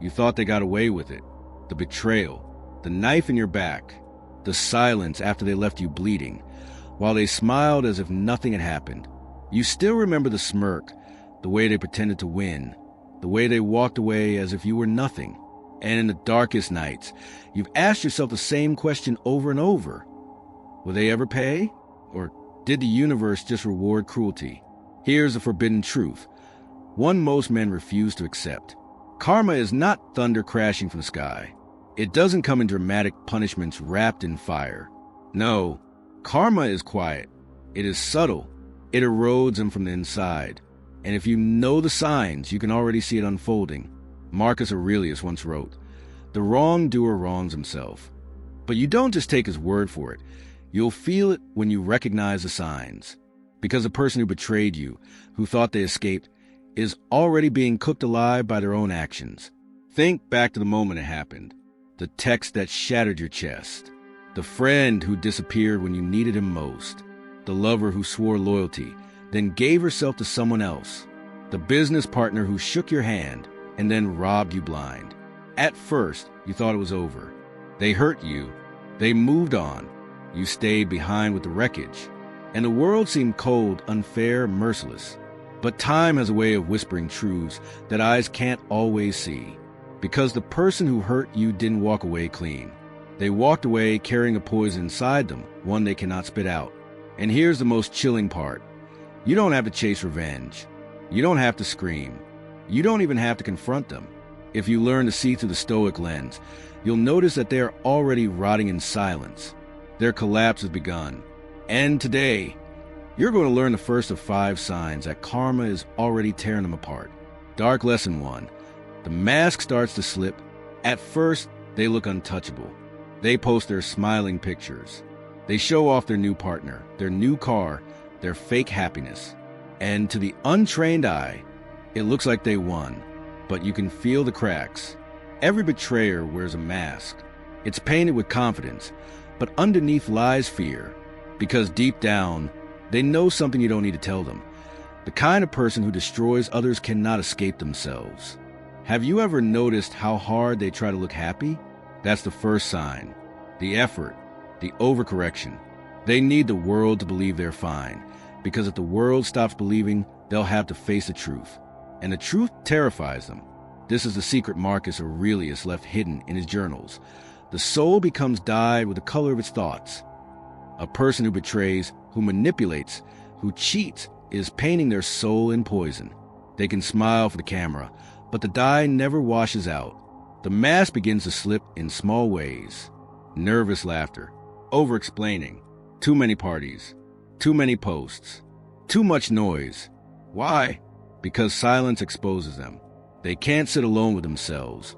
You thought they got away with it. The betrayal, the knife in your back, the silence after they left you bleeding, while they smiled as if nothing had happened. You still remember the smirk, the way they pretended to win, the way they walked away as if you were nothing. And in the darkest nights, you've asked yourself the same question over and over. Will they ever pay? Or did the universe just reward cruelty? Here's the forbidden truth, one most men refuse to accept. Karma is not thunder crashing from the sky. It doesn't come in dramatic punishments wrapped in fire. No, karma is quiet. It is subtle. It erodes them from the inside. And if you know the signs, you can already see it unfolding. Marcus Aurelius once wrote, "The wrongdoer wrongs himself." But you don't just take his word for it. You'll feel it when you recognize the signs. Because the person who betrayed you, who thought they escaped, is already being cooked alive by their own actions. Think back to the moment it happened. The text that shattered your chest. The friend who disappeared when you needed him most. The lover who swore loyalty, then gave herself to someone else. The business partner who shook your hand and then robbed you blind. At first, you thought it was over. They hurt you. They moved on. You stayed behind with the wreckage. And the world seemed cold, unfair, merciless. But time has a way of whispering truths that eyes can't always see. Because the person who hurt you didn't walk away clean. They walked away carrying a poison inside them, one they cannot spit out. And here's the most chilling part. You don't have to chase revenge. You don't have to scream. You don't even have to confront them. If you learn to see through the Stoic lens, you'll notice that they are already rotting in silence. Their collapse has begun. And today, you're going to learn the first of 5 signs that karma is already tearing them apart. Dark lesson 1. The mask starts to slip. At first, they look untouchable. They post their smiling pictures. They show off their new partner, their new car, their fake happiness. And to the untrained eye, it looks like they won, but you can feel the cracks. Every betrayer wears a mask. It's painted with confidence, but underneath lies fear, because deep down, they know something you don't need to tell them. The kind of person who destroys others cannot escape themselves. Have you ever noticed how hard they try to look happy? That's the first sign. The effort, the overcorrection. They need the world to believe they're fine, because if the world stops believing, they'll have to face the truth. And the truth terrifies them. This is the secret Marcus Aurelius left hidden in his journals. The soul becomes dyed with the color of its thoughts. A person who betrays, who manipulates, who cheats, is painting their soul in poison. They can smile for the camera, but the dye never washes out. The mask begins to slip in small ways. Nervous laughter, over-explaining, too many parties, too many posts, too much noise. Why? Because silence exposes them. They can't sit alone with themselves,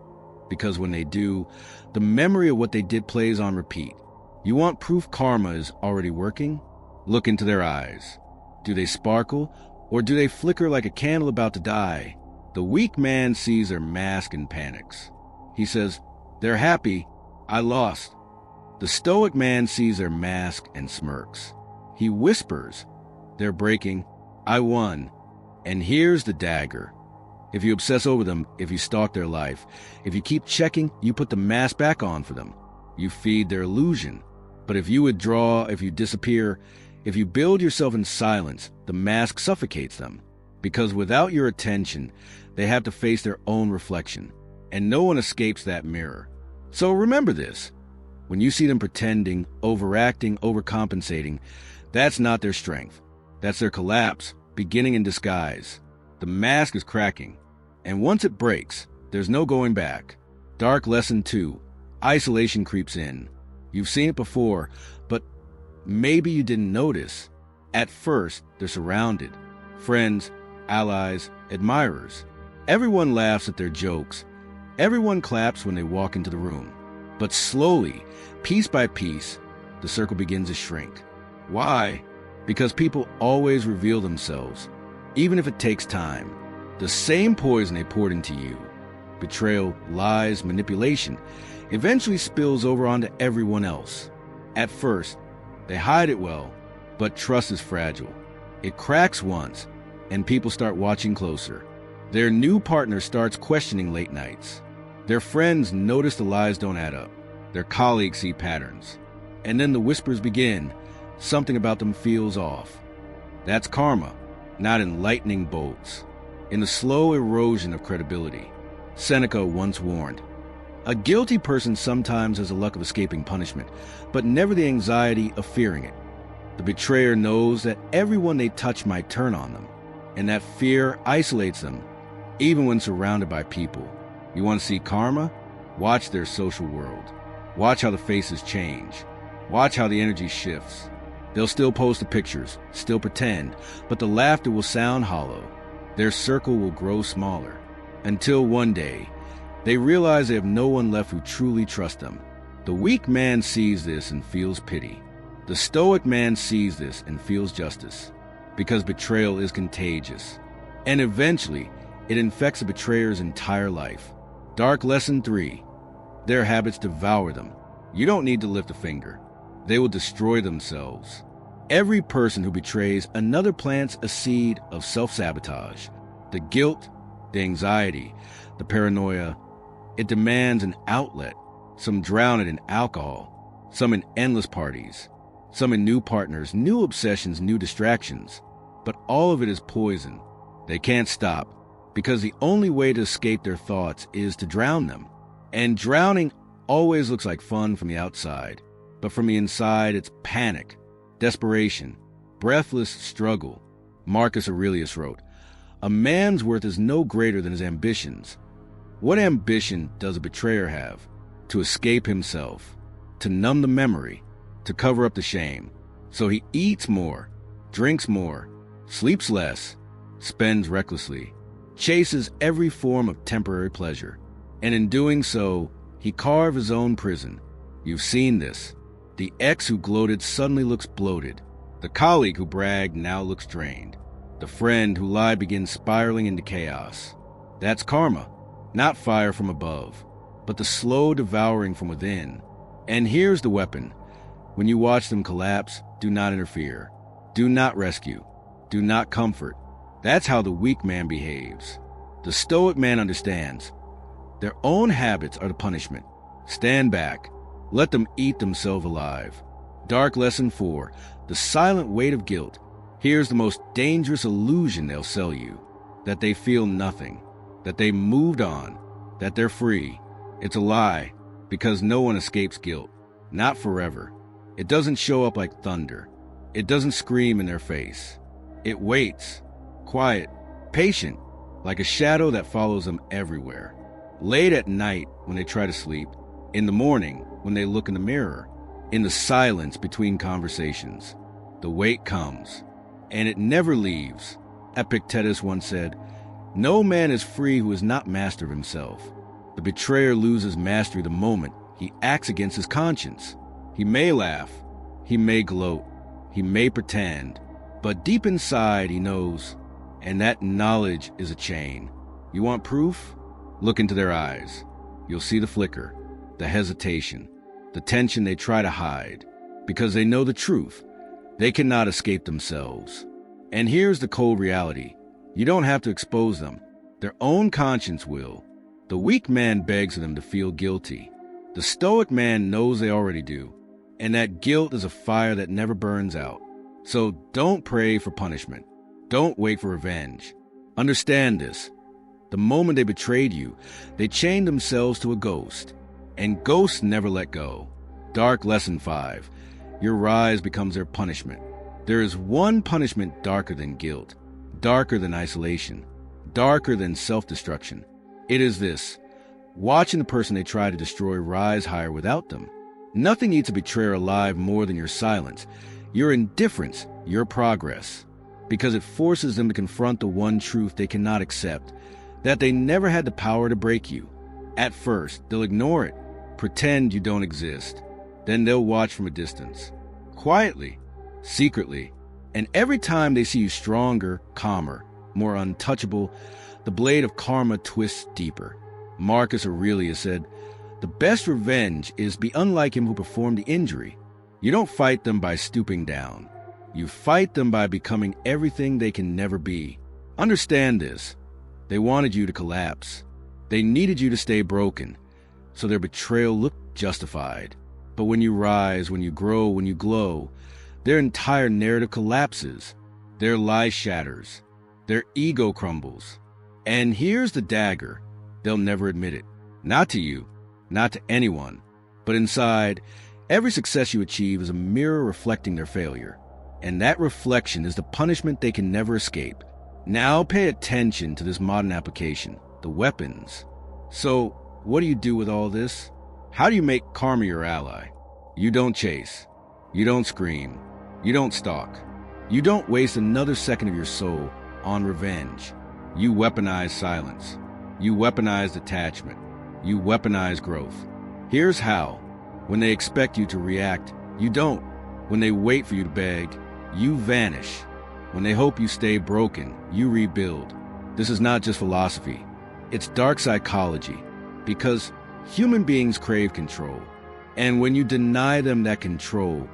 because when they do, the memory of what they did plays on repeat. You want proof karma is already working? Look into their eyes. Do they sparkle, or do they flicker like a candle about to die? The weak man sees their mask and panics. He says, "They're happy. I lost." The stoic man sees their mask and smirks. He whispers, "They're breaking. I won." And here's the dagger. If you obsess over them, if you stalk their life, if you keep checking, you put the mask back on for them. You feed their illusion. But if you withdraw, if you disappear, if you build yourself in silence, the mask suffocates them. Because without your attention, they have to face their own reflection. And no one escapes that mirror. So remember this. When you see them pretending, overacting, overcompensating, that's not their strength. That's their collapse, beginning in disguise. The mask is cracking. And once it breaks, there's no going back. Dark lesson 2. Isolation creeps in. You've seen it before, but maybe you didn't notice. At first, they're surrounded. Friends, allies, admirers. Everyone laughs at their jokes. Everyone claps when they walk into the room. But slowly, piece by piece, the circle begins to shrink. Why? Because people always reveal themselves, even if it takes time. The same poison they poured into you, betrayal, lies, manipulation, eventually spills over onto everyone else. At first, they hide it well, but trust is fragile. It cracks once, and people start watching closer. Their new partner starts questioning late nights. Their friends notice the lies don't add up. Their colleagues see patterns. And then the whispers begin. Something about them feels off. That's karma, not in lightning bolts. In the slow erosion of credibility. Seneca once warned, "A guilty person sometimes has the luck of escaping punishment, but never the anxiety of fearing it." The betrayer knows that everyone they touch might turn on them, and that fear isolates them, even when surrounded by people. You want to see karma? Watch their social world. Watch how the faces change. Watch how the energy shifts. They'll still post the pictures, still pretend, but the laughter will sound hollow. Their circle will grow smaller, until one day, they realize they have no one left who truly trusts them. The weak man sees this and feels pity. The stoic man sees this and feels justice, because betrayal is contagious. And eventually, it infects a betrayer's entire life. Dark lesson 3. Their habits devour them. You don't need to lift a finger. They will destroy themselves. Every person who betrays another plants a seed of self-sabotage. The guilt, the anxiety, the paranoia. It demands an outlet. Some drown it in alcohol, some in endless parties, some in new partners, new obsessions, new distractions. But all of it is poison. They can't stop, because the only way to escape their thoughts is to drown them. And drowning always looks like fun from the outside, but from the inside it's panic, desperation, breathless struggle. Marcus Aurelius wrote, "A man's worth is no greater than his ambitions." What ambition does a betrayer have? To escape himself, to numb the memory, to cover up the shame. So he eats more, drinks more, sleeps less, spends recklessly, chases every form of temporary pleasure. And in doing so, he carves his own prison. You've seen this. The ex who gloated suddenly looks bloated. The colleague who bragged now looks drained. The friend who lied begins spiraling into chaos. That's karma, not fire from above, but the slow devouring from within. And here's the weapon. When you watch them collapse, do not interfere. Do not rescue. Do not comfort. That's how the weak man behaves. The stoic man understands. Their own habits are the punishment. Stand back. Let them eat themselves alive. Dark lesson 4. The silent weight of guilt. Here's the most dangerous illusion they'll sell you. That they feel nothing. That they moved on. That they're free. It's a lie, because no one escapes guilt. Not forever. It doesn't show up like thunder. It doesn't scream in their face. It waits, quiet, patient, like a shadow that follows them everywhere. Late at night when they try to sleep, in the morning when they look in the mirror, in the silence between conversations. The weight comes, and it never leaves. Epictetus once said, "No man is free who is not master of himself." The betrayer loses mastery the moment he acts against his conscience. He may laugh, he may gloat, he may pretend, but deep inside he knows, and that knowledge is a chain. You want proof? Look into their eyes. You'll see the flicker, the hesitation, the tension they try to hide, because they know the truth. They cannot escape themselves. And here's the cold reality. You don't have to expose them. Their own conscience will. The weak man begs them to feel guilty. The stoic man knows they already do, and that guilt is a fire that never burns out. So don't pray for punishment. Don't wait for revenge. Understand this. The moment they betrayed you, they chained themselves to a ghost, and ghosts never let go. Dark lesson 5. Your rise becomes their punishment. There is one punishment darker than guilt, darker than isolation, darker than self-destruction. It is this: watching the person they try to destroy rise higher without them. Nothing eats a betrayer alive more than your silence, your indifference, your progress, because it forces them to confront the one truth they cannot accept, that they never had the power to break you. At first, they'll ignore it, pretend you don't exist. Then they'll watch from a distance, quietly, secretly, and every time they see you stronger, calmer, more untouchable, the blade of karma twists deeper. Marcus Aurelius said, "The best revenge is be unlike him who performed the injury." You don't fight them by stooping down. You fight them by becoming everything they can never be. Understand this. They wanted you to collapse. They needed you to stay broken, so their betrayal looked justified. But when you rise, when you grow, when you glow, their entire narrative collapses. Their lie shatters. Their ego crumbles. And here's the dagger. They'll never admit it. Not to you, not to anyone, but inside, every success you achieve is a mirror reflecting their failure. And that reflection is the punishment they can never escape. Now pay attention to this modern application, the weapons. So, what do you do with all this? How do you make karma your ally? You don't chase. You don't scream. You don't stalk. You don't waste another second of your soul on revenge. You weaponize silence. You weaponize detachment. You weaponize growth. Here's how. When they expect you to react, you don't. When they wait for you to beg, you vanish. When they hope you stay broken, you rebuild. This is not just philosophy. It's dark psychology. Because human beings crave control. And when you deny them that control,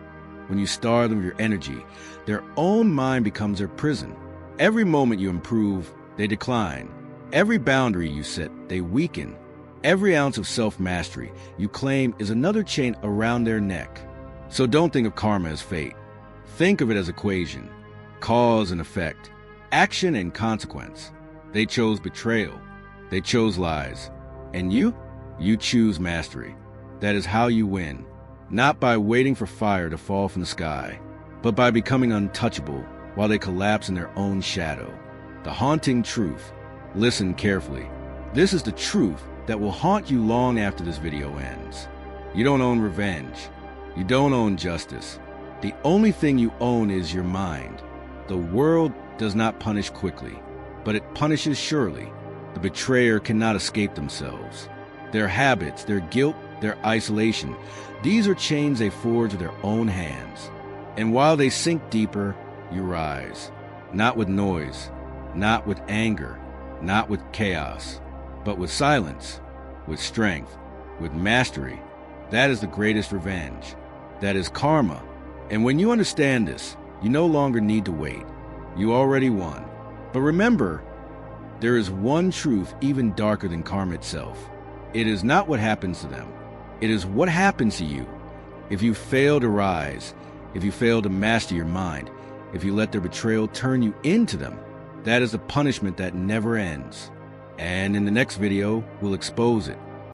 when you starve them of your energy, their own mind becomes their prison. Every moment you improve, they decline. Every boundary you set, they weaken. Every ounce of self-mastery you claim is another chain around their neck. So don't think of karma as fate. Think of it as equation. Cause and effect. Action and consequence. They chose betrayal. They chose lies. And you? You choose mastery. That is how you win. Not by waiting for fire to fall from the sky, but by becoming untouchable while they collapse in their own shadow. The haunting truth. Listen carefully. This is the truth that will haunt you long after this video ends. You don't own revenge. You don't own justice. The only thing you own is your mind. The world does not punish quickly, but it punishes surely. The betrayer cannot escape themselves. Their habits, their guilt, their isolation, these are chains they forge with their own hands. And while they sink deeper, you rise. Not with noise, not with anger, not with chaos, but with silence, with strength, with mastery. That is the greatest revenge. That is karma. And when you understand this, you no longer need to wait. You already won. But remember, there is one truth even darker than karma itself. It is not what happens to them. It is what happens to you. If you fail to rise, if you fail to master your mind, if you let their betrayal turn you into them, that is a punishment that never ends. And in the next video, we'll expose it.